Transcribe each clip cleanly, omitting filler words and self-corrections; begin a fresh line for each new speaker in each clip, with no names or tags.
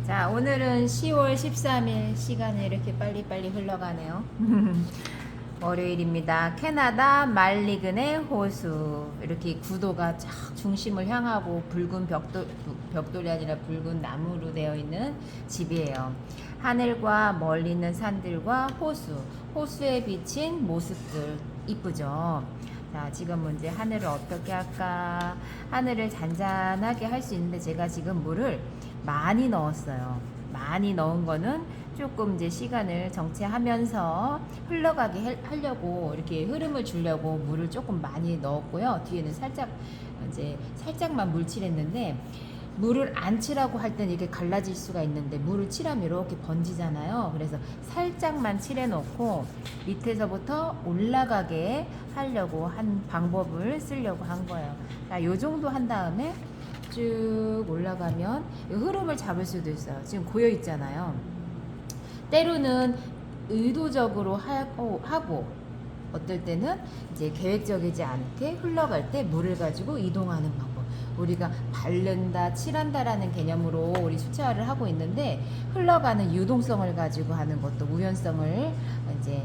자, 오늘은 10월 13일. 시간이 이렇게 빨리빨리 흘러가네요. 월요일입니다. 캐나다 말리근의 호수. 이렇게 구도가 쫙 중심을 향하고 붉은 벽돌이 아니라 붉은 나무로 되어 있는 집이에요. 하늘과 멀리 있는 산들과 호수에 비친 모습들 이쁘죠? 자, 지금 이제 하늘을 어떻게 할까? 하늘을 잔잔하게 할 수 있는데 제가 지금 물을 많이 넣었어요. 많이 넣은 거는 조금 이제 시간을 정체하면서 흘러가게 하려고 이렇게 흐름을 주려고 물을 조금 많이 넣었고요. 뒤에는 살짝만 물 칠했는데, 물을 안 칠하고 할 때는 이렇게 갈라질 수가 있는데 물을 칠하면 이렇게 번지잖아요. 그래서 살짝만 칠해 놓고 밑에서부터 올라가게 하려고 한 방법을 쓰려고 한 거예요. 자, 요 정도 한 다음에 쭉 올라가면 흐름을 잡을 수도 있어요. 지금 고여 있잖아요. 때로는 의도적으로 하고 어떨 때는 이제 계획적이지 않게 흘러갈 때 물을 가지고 이동하는 방법. 우리가 바른다, 칠한다라는 개념으로 우리 수채화를 하고 있는데, 흘러가는 유동성을 가지고 하는 것도 우연성을 이제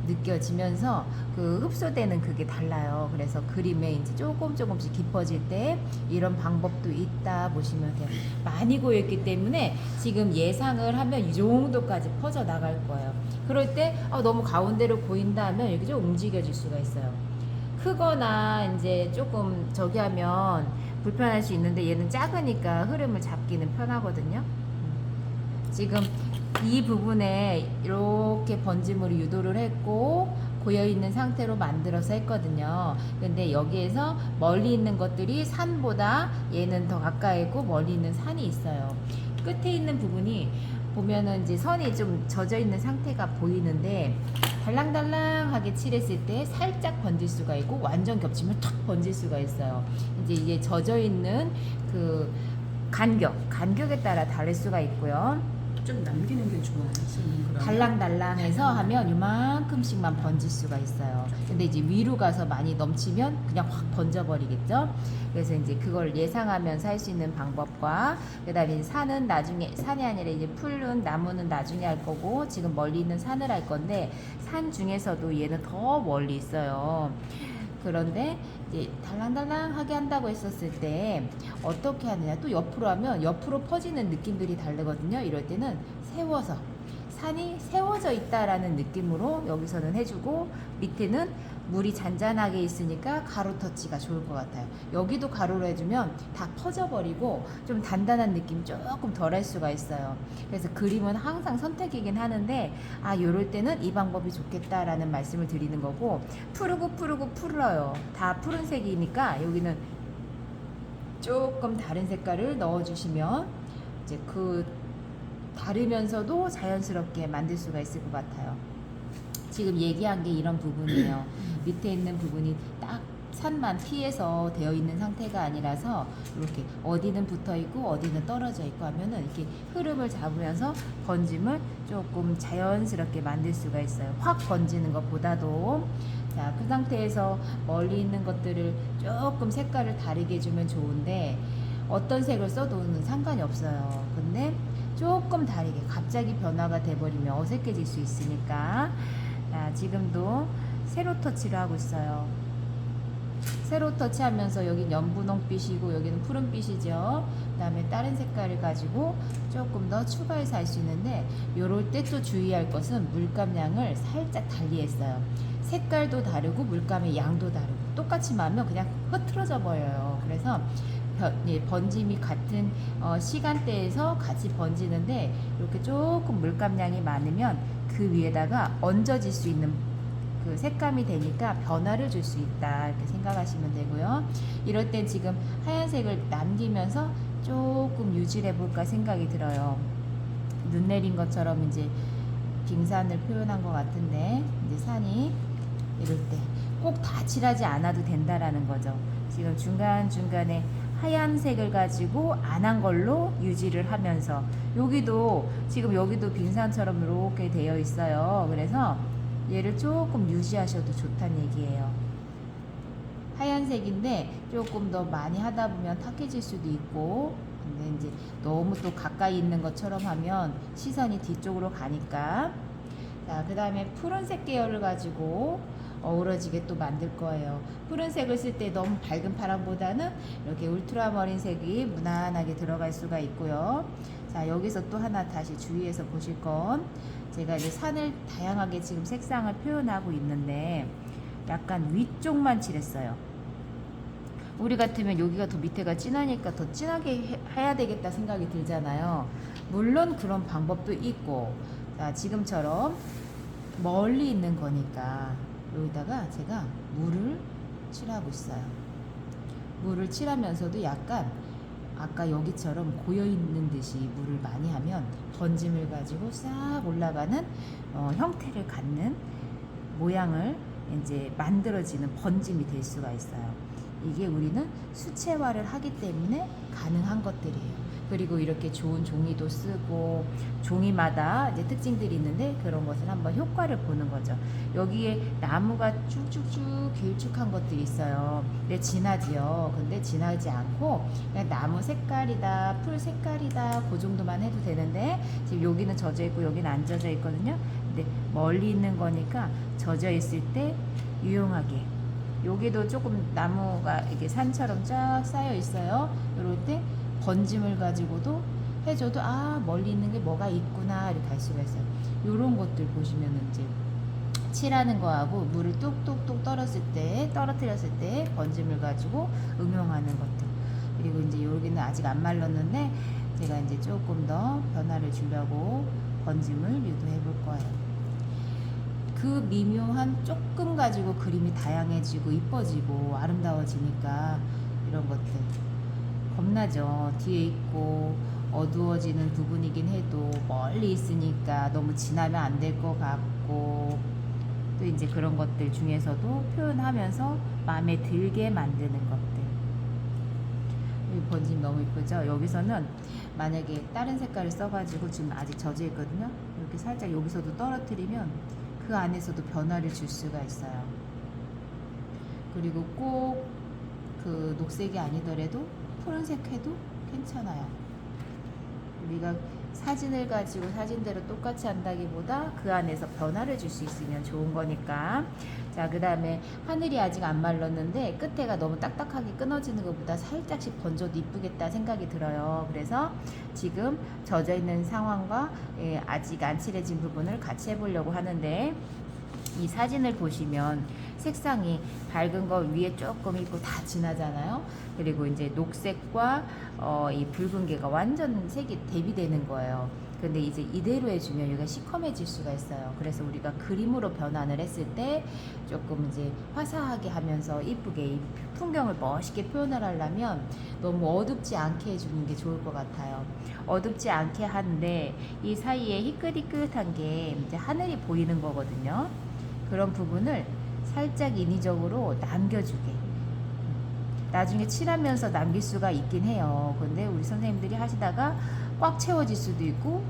느껴지면서 그 흡수되는 그게 달라요. 그래서 그림에 이제 조금씩 깊어질 때 이런 방법도 있다 보시면 돼요. 많이 고였기 때문에 지금 예상을 하면 이 정도까지 퍼져 나갈 거예요. 그럴 때 너무 가운데로 고인다 하면 이렇게 좀 움직여질 수가 있어요. 크거나 이제 조금 저기 하면 불편할 수 있는데, 얘는 작으니까 흐름을 잡기는 편하거든요. 지금 이 부분에 이렇게 번짐으로 유도를 했고 고여있는 상태로 만들어서 했거든요. 근데 여기에서 멀리 있는 것들이 산보다 얘는 더 가까이 있고 멀리 있는 산이 있어요. 끝에 있는 부분이 보면은 이제 선이 좀 젖어 있는 상태가 보이는데, 달랑달랑하게 칠했을 때 살짝 번질 수가 있고 완전 겹치면 탁 번질 수가 있어요. 이제 이게 젖어 있는 그 간격에 따라 다를 수가 있고요.
좀 남기는 게 좋아요.
달랑달랑해서 하면 요만큼씩만 번질 수가 있어요. 근데 이제 위로 가서 많이 넘치면 그냥 확 번져버리겠죠. 그래서 이제 그걸 예상하면서 할 수 있는 방법과, 그다음에 산은 나중에, 산이 아니라 이제 풀은 나무는 나중에 할 거고 지금 멀리 있는 산을 할 건데, 산 중에서도 얘는 더 멀리 있어요. 그런데 이제 달랑달랑하게 한다고 했었을 때 어떻게 하느냐, 또 옆으로 하면 옆으로 퍼지는 느낌들이 다르거든요. 이럴 때는 세워서, 산이 세워져 있다라는 느낌으로 여기서는 해주고, 밑에는 물이 잔잔하게 있으니까 가로 터치가 좋을 것 같아요. 여기도 가로로 해주면 다 퍼져버리고 좀 단단한 느낌 조금 덜 할 수가 있어요. 그래서 그림은 항상 선택이긴 하는데, 요럴 때는 이 방법이 좋겠다라는 말씀을 드리는 거고, 풀어요. 다 푸른색이니까 여기는 조금 다른 색깔을 넣어주시면 이제 그 다르면서도 자연스럽게 만들 수가 있을 것 같아요. 지금 얘기한 게 이런 부분이에요. 밑에 있는 부분이 딱 산만 피해서 되어 있는 상태가 아니라서 이렇게 어디는 붙어 있고 어디는 떨어져 있고 하면은 이렇게 흐름을 잡으면서 번짐을 조금 자연스럽게 만들 수가 있어요. 확 번지는 것보다도. 자, 그 상태에서 멀리 있는 것들을 조금 색깔을 다르게 해주면 좋은데, 어떤 색을 써도는 상관이 없어요. 근데 조금 다르게 갑자기 변화가 돼버리면 어색해질 수 있으니까. 자, 지금도 세로 터치를 하고 있어요. 세로 터치하면서 여긴 연분홍빛이고 여기는 푸른빛이죠. 그 다음에 다른 색깔을 가지고 조금 더 추가해서 할 수 있는데, 요럴 때 또 주의할 것은 물감량을 살짝 달리했어요. 색깔도 다르고 물감의 양도 다르고 똑같이 하면 그냥 흐트러져 버려요. 그래서 번짐이 같은 시간대에서 같이 번지는데, 이렇게 조금 물감량이 많으면 그 위에다가 얹어질 수 있는 그 색감이 되니까 변화를 줄 수 있다, 이렇게 생각하시면 되고요. 이럴 땐 지금 하얀색을 남기면서 조금 유지를 해볼까 생각이 들어요. 눈 내린 것처럼 이제 빙산을 표현한 것 같은데, 이제 산이 이럴 때 꼭 다 칠하지 않아도 된다라는 거죠. 지금 중간중간에 하얀색을 가지고 안 한 걸로 유지를 하면서, 지금 여기도 빙산처럼 이렇게 되어 있어요. 그래서 얘를 조금 유지하셔도 좋다는 얘기예요. 하얀색인데 조금 더 많이 하다 보면 탁해질 수도 있고, 근데 이제 너무 또 가까이 있는 것처럼 하면 시선이 뒤쪽으로 가니까. 자, 그 다음에 푸른색 계열을 가지고 어우러지게 또 만들 거예요. 푸른색을 쓸 때 너무 밝은 파랑보다는 이렇게 울트라머린 색이 무난하게 들어갈 수가 있고요. 자, 여기서 또 하나 다시 주의해서 보실 건, 제가 이제 산을 다양하게 지금 색상을 표현하고 있는데 약간 위쪽만 칠했어요. 우리 같으면 여기가 더 밑에가 진하니까 더 진하게 해야 되겠다 생각이 들잖아요. 물론 그런 방법도 있고, 자, 지금처럼 멀리 있는 거니까 여기다가 제가 물을 칠하고 있어요. 물을 칠하면서도 약간 아까 여기처럼 고여있는 듯이 물을 많이 하면 번짐을 가지고 싹 올라가는 형태를 갖는 모양을 이제 만들어지는 번짐이 될 수가 있어요. 이게 우리는 수채화를 하기 때문에 가능한 것들이에요. 그리고 이렇게 좋은 종이도 쓰고 종이마다 이제 특징들이 있는데 그런 것을 한번 효과를 보는 거죠. 여기에 나무가 쭉쭉쭉 길쭉한 것들이 있어요. 근데 진하지요. 근데 진하지 않고 그냥 나무 색깔이다, 풀 색깔이다, 그 정도만 해도 되는데 지금 여기는 젖어 있고 여기는 안 젖어 있거든요. 근데 멀리 있는 거니까 젖어 있을 때 유용하게. 여기도 조금 나무가 이렇게 산처럼 쫙 쌓여 있어요. 이럴 때 번짐을 가지고도 해줘도 멀리 있는 게 뭐가 있구나 이렇게 알 수가 있어요. 이런 것들 보시면 이제 칠하는 거하고 물을 뚝뚝뚝 떨어뜨렸을 때 번짐을 가지고 응용하는 것들. 그리고 이제 여기는 아직 안 말랐는데 제가 이제 조금 더 변화를 주려고 번짐을 유도해 볼 거예요. 그 미묘한 조금 가지고 그림이 다양해지고 이뻐지고 아름다워지니까 이런 것들 겁나죠. 뒤에 있고 어두워지는 부분이긴 해도 멀리 있으니까 너무 진하면 안 될 것 같고, 또 이제 그런 것들 중에서도 표현하면서 마음에 들게 만드는 것들. 이 번짐 너무 이쁘죠? 여기서는 만약에 다른 색깔을 써가지고 지금 아직 젖어 있거든요. 이렇게 살짝 여기서도 떨어뜨리면 그 안에서도 변화를 줄 수가 있어요. 그리고 꼭 그 녹색이 아니더라도 푸른색 해도 괜찮아요. 우리가 사진을 가지고 사진대로 똑같이 한다기보다 그 안에서 변화를 줄 수 있으면 좋은 거니까. 자, 그 다음에 하늘이 아직 안 말랐는데 끝에가 너무 딱딱하게 끊어지는 것보다 살짝씩 번져도 이쁘겠다 생각이 들어요. 그래서 지금 젖어 있는 상황과 아직 안 칠해진 부분을 같이 해보려고 하는데, 이 사진을 보시면 색상이 밝은 거 위에 조금 있고 다 진하잖아요. 그리고 이제 녹색과 이 붉은 게가 완전 색이 대비되는 거예요. 근데 이제 이대로 해주면 여기가 시커매질 수가 있어요. 그래서 우리가 그림으로 변환을 했을 때 조금 이제 화사하게 하면서 이쁘게 이 풍경을 멋있게 표현을 하려면 너무 어둡지 않게 해주는 게 좋을 것 같아요. 어둡지 않게 하는데 이 사이에 희끗희끗한 게 이제 하늘이 보이는 거거든요. 그런 부분을 살짝 인위적으로 남겨주게. 나중에 칠하면서 남길 수가 있긴 해요. 근데 우리 선생님들이 하시다가 꽉 채워질 수도 있고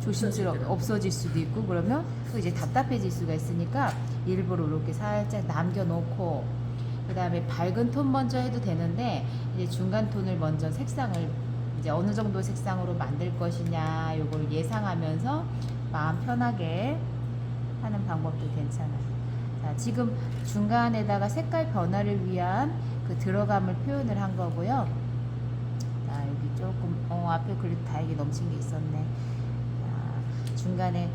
없어질 수도 있고 그러면 또 이제 답답해질 수가 있으니까 일부러 이렇게 살짝 남겨놓고, 그 다음에 밝은 톤 먼저 해도 되는데 이제 중간 톤을 먼저 색상을 이제 어느 정도 색상으로 만들 것이냐 요걸 예상하면서 마음 편하게 하는 방법도 괜찮아요. 자, 지금 중간에다가 색깔 변화를 위한 그 들어감을 표현을 한 거고요. 자, 여기 조금 앞에 그래도 다행히 넘친 게 있었네. 자, 중간에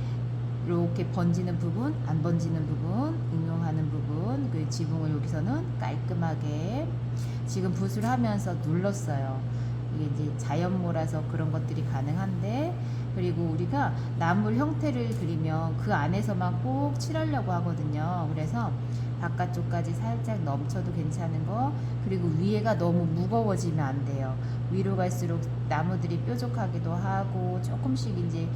이렇게 번지는 부분, 안 번지는 부분, 응용하는 부분, 그 지붕을 여기서는 깔끔하게 지금 붓을 하면서 눌렀어요. 이게 이제 자연모라서 그런 것들이 가능한데, 그리고 우리가 나물 형태를 그리면 그 안에서만 꼭 칠하려고 하거든요. 그래서 바깥쪽까지 살짝 넘쳐도 괜찮은 거, 그리고 위에가 너무 무거워지면 안 돼요. 위로 갈수록 나무들이 뾰족하기도 하고 조금씩 이제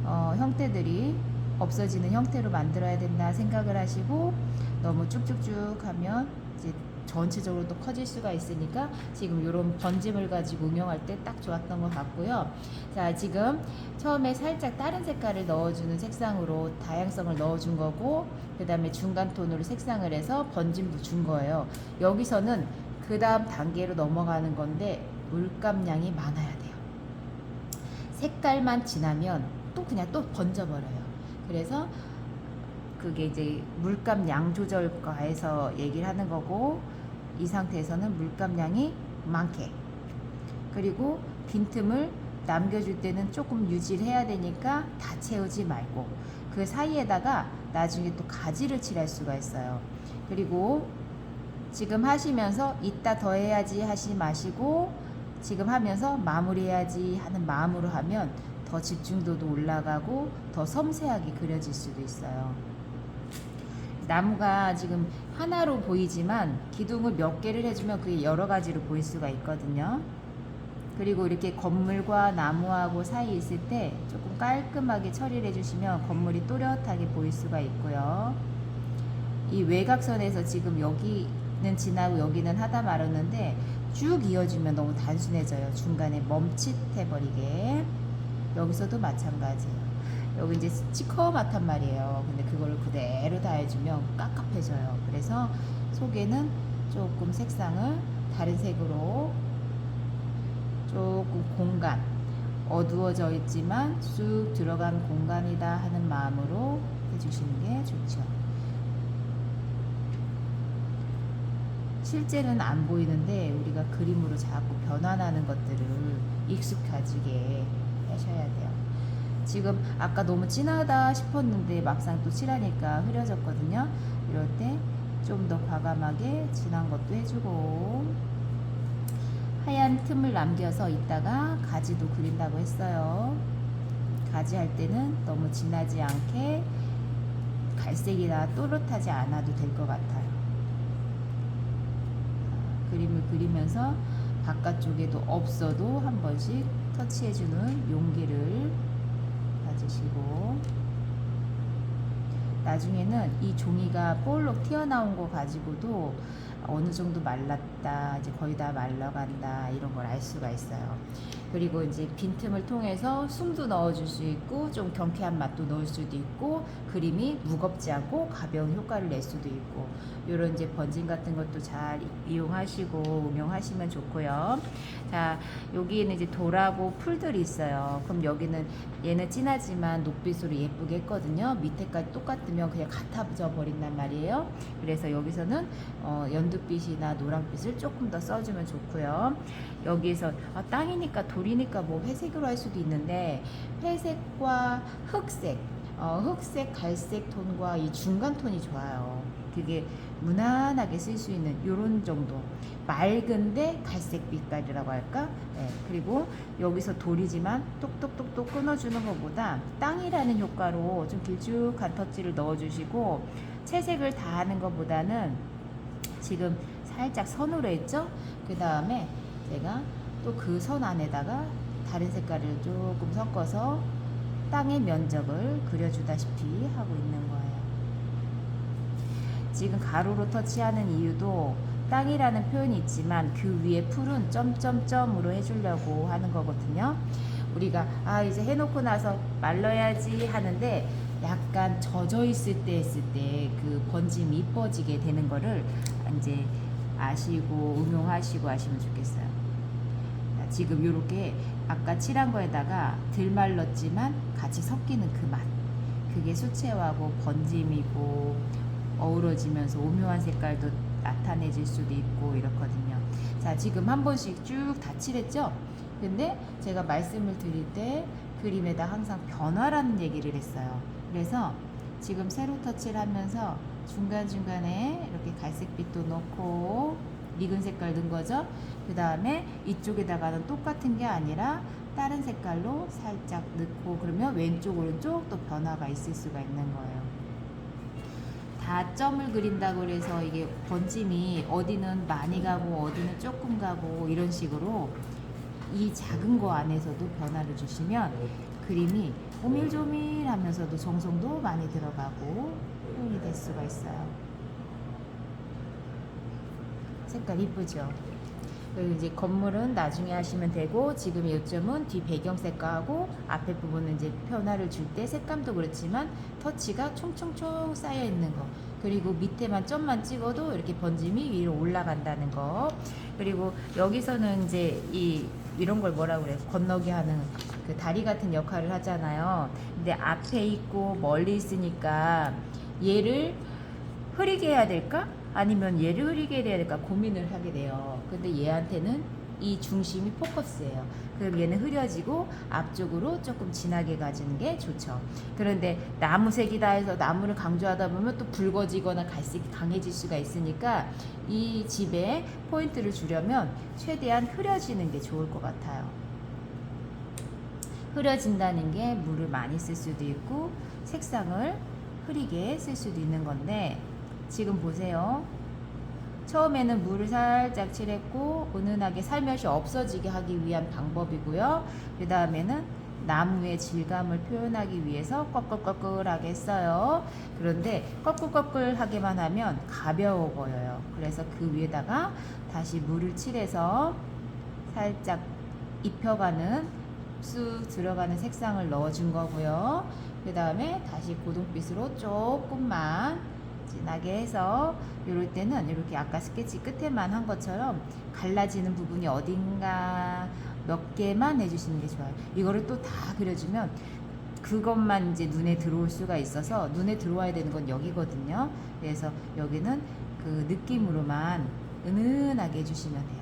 형태들이 없어지는 형태로 만들어야 된다 생각을 하시고, 너무 쭉쭉쭉 하면 이제 전체적으로 또 커질 수가 있으니까 지금 이런 번짐을 가지고 응용할 때 딱 좋았던 것 같고요. 자, 지금 처음에 살짝 다른 색깔을 넣어주는 색상으로 다양성을 넣어준 거고, 그 다음에 중간 톤으로 색상을 해서 번짐도 준 거예요. 여기서는 그 다음 단계로 넘어가는 건데 물감량이 많아야 돼요. 색깔만 진하면 또 그냥 또 번져버려요. 그래서 그게 이제 물감 양 조절과에서 얘기를 하는 거고, 이 상태에서는 물감량이 많게, 그리고 빈틈을 남겨줄 때는 조금 유지를 해야 되니까 다 채우지 말고, 그 사이에다가 나중에 또 가지를 칠할 수가 있어요. 그리고 지금 하시면서 이따 더 해야지 하지 마시고, 지금 하면서 마무리해야지 하는 마음으로 하면 더 집중도도 올라가고 더 섬세하게 그려질 수도 있어요. 나무가 지금 하나로 보이지만 기둥을 몇 개를 해주면 그게 여러 가지로 보일 수가 있거든요. 그리고 이렇게 건물과 나무하고 사이에 있을 때 조금 깔끔하게 처리를 해주시면 건물이 또렷하게 보일 수가 있고요. 이 외곽선에서 지금 여기는 지나고 여기는 하다 말았는데 쭉 이어지면 너무 단순해져요. 중간에 멈칫해버리게. 여기서도 마찬가지예요. 여기 이제 시커멓단 말이에요. 근데 그걸 그대로 다 해주면 깝깝해져요. 그래서 속에는 조금 색상을 다른 색으로, 조금 공간, 어두워져 있지만 쑥 들어간 공간이다 하는 마음으로 해주시는 게 좋죠. 실제는 안 보이는데 우리가 그림으로 자꾸 변환하는 것들을 익숙해지게 하셔야 돼요. 지금 아까 너무 진하다 싶었는데 막상 또 칠하니까 흐려졌거든요. 이럴 때 좀 더 과감하게 진한 것도 해주고, 하얀 틈을 남겨서 이따가 가지도 그린다고 했어요. 가지 할 때는 너무 진하지 않게 갈색이라 또렷하지 않아도 될 것 같아요. 그림을 그리면서 바깥쪽에도 없어도 한 번씩 터치해주는 용기를 가지시고, 나중에는 이 종이가 볼록 튀어나온 거 가지고도 어느 정도 말랐다, 이제 거의 다 말라간다, 이런 걸 알 수가 있어요. 그리고 이제 빈틈을 통해서 숨도 넣어줄 수 있고, 좀 경쾌한 맛도 넣을 수도 있고, 그림이 무겁지 않고 가벼운 효과를 낼 수도 있고, 요런 이제 번짐 같은 것도 잘 이용하시고 응용하시면 좋고요. 자, 여기에는 이제 돌하고 풀들이 있어요. 그럼 여기는 얘는 진하지만 녹빛으로 예쁘게 했거든요. 밑에까지 똑같으면 그냥 같아져 버린단 말이에요. 그래서 여기서는 연두빛이나 노란빛을 조금 더 써주면 좋고요. 여기에서 땅이니까 돌이니까 뭐 회색으로 할 수도 있는데, 회색과 흑색, 흑색, 갈색 톤과 이 중간 톤이 좋아요. 그게 무난하게 쓸 수 있는 요런 정도, 맑은데 갈색 빛깔이라고 할까? 네. 그리고 여기서 돌이지만 똑똑똑똑 끊어주는 것보다 땅이라는 효과로 좀 길쭉한 터치를 넣어주시고, 채색을 다 하는 것보다는 지금 살짝 선으로 했죠? 그 다음에 제가 또 그 선 안에다가 다른 색깔을 조금 섞어서 땅의 면적을 그려주다시피 하고 있는 거예요. 지금 가로로 터치하는 이유도 땅이라는 표현이 있지만 그 위에 풀은 점점점으로 해주려고 하는 거거든요. 우리가 이제 해놓고 나서 말려야지 하는데 약간 젖어 있을 때 했을 때 그 번짐이 이뻐지게 되는 거를 이제 아시고 응용하시고 하시면 좋겠어요. 지금 이렇게 아까 칠한 거에다가 덜 말랐지만 같이 섞이는 그 맛, 그게 수채화하고 번짐이고 어우러지면서 오묘한 색깔도 나타내질 수도 있고 이렇거든요. 자, 지금 한 번씩 쭉 다 칠했죠? 근데 제가 말씀을 드릴 때 그림에다 항상 변화라는 얘기를 했어요. 그래서 지금 세로 터치를 하면서 중간중간에 이렇게 갈색빛도 넣고 익은 색깔 넣은 거죠. 그 다음에 이쪽에다가는 똑같은 게 아니라 다른 색깔로 살짝 넣고, 그러면 왼쪽 오른쪽 또 변화가 있을 수가 있는 거예요. 다 점을 그린다고 해서 이게 번짐이 어디는 많이 가고 어디는 조금 가고 이런 식으로 이 작은 거 안에서도 변화를 주시면 그림이 오밀조밀하면서도 정성도 많이 들어가고 표현이 될 수가 있어요. 색깔 이쁘죠? 그리고 이제 건물은 나중에 하시면 되고, 지금 요점은 뒤 배경색깔하고 앞에 부분은 이제 변화를 줄 때 색감도 그렇지만 터치가 총총총 쌓여 있는 거, 그리고 밑에만 점만 찍어도 이렇게 번짐이 위로 올라간다는 거, 그리고 여기서는 이제 이런 걸 뭐라 그래요? 건너기 하는 그 다리 같은 역할을 하잖아요. 근데 앞에 있고 멀리 있으니까 얘를 흐리게 해야 될까? 아니면 얘를 흐리게 해야 될까 고민을 하게 돼요. 근데 얘한테는 이 중심이 포커스예요. 그럼 얘는 흐려지고 앞쪽으로 조금 진하게 가지는 게 좋죠. 그런데 나무색이다 해서 나무를 강조하다 보면 또 붉어지거나 갈색이 강해질 수가 있으니까 이 집에 포인트를 주려면 최대한 흐려지는 게 좋을 것 같아요. 흐려진다는 게 물을 많이 쓸 수도 있고 색상을 흐리게 쓸 수도 있는 건데, 지금 보세요. 처음에는 물을 살짝 칠했고 은은하게 살며시 없어지게 하기 위한 방법이고요. 그 다음에는 나무의 질감을 표현하기 위해서 꺼끌꺼끌하게 했어요. 그런데 꺼끌꺼끌하게만 하면 가벼워 보여요. 그래서 그 위에다가 다시 물을 칠해서 살짝 입혀가는, 쑥 들어가는 색상을 넣어준 거고요. 그 다음에 다시 고동빛으로 조금만 진하게 해서, 이럴 때는 이렇게 아까 스케치 끝에만 한 것처럼 갈라지는 부분이 어딘가 몇 개만 해주시는 게 좋아요. 이거를 또 다 그려주면 그것만 이제 눈에 들어올 수가 있어서, 눈에 들어와야 되는 건 여기거든요. 그래서 여기는 그 느낌으로만 은은하게 해주시면 돼요.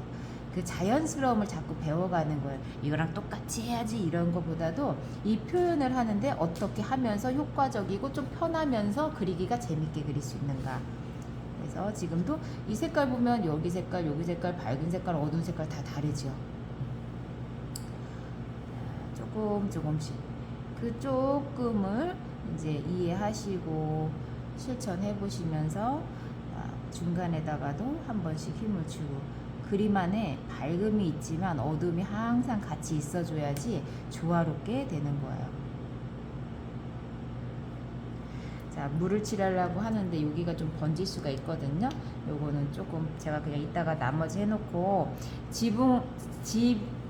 그 자연스러움을 자꾸 배워가는 거예요. 이거랑 똑같이 해야지 이런 거보다도 이 표현을 하는데 어떻게 하면서 효과적이고 좀 편하면서 그리기가 재밌게 그릴 수 있는가. 그래서 지금도 이 색깔 보면 여기 색깔, 여기 색깔, 밝은 색깔, 어두운 색깔 다 다르죠. 조금씩 그 조금을 이제 이해하시고 실천해 보시면서 중간에다가도 한 번씩 힘을 주고, 그림 안에 밝음이 있지만 어둠이 항상 같이 있어줘야지 조화롭게 되는 거예요. 자, 물을 칠하려고 하는데 여기가 좀 번질 수가 있거든요. 요거는 조금 제가 그냥 이따가 나머지 해놓고, 집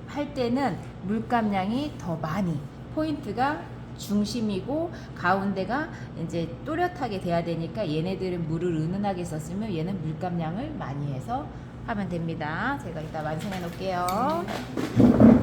할 때는 물감량이 더 많이, 포인트가 중심이고 가운데가 이제 또렷하게 돼야 되니까 얘네들은 물을 은은하게 썼으면 얘는 물감량을 많이 해서 하면 됩니다. 제가 이따 완성해 놓을게요.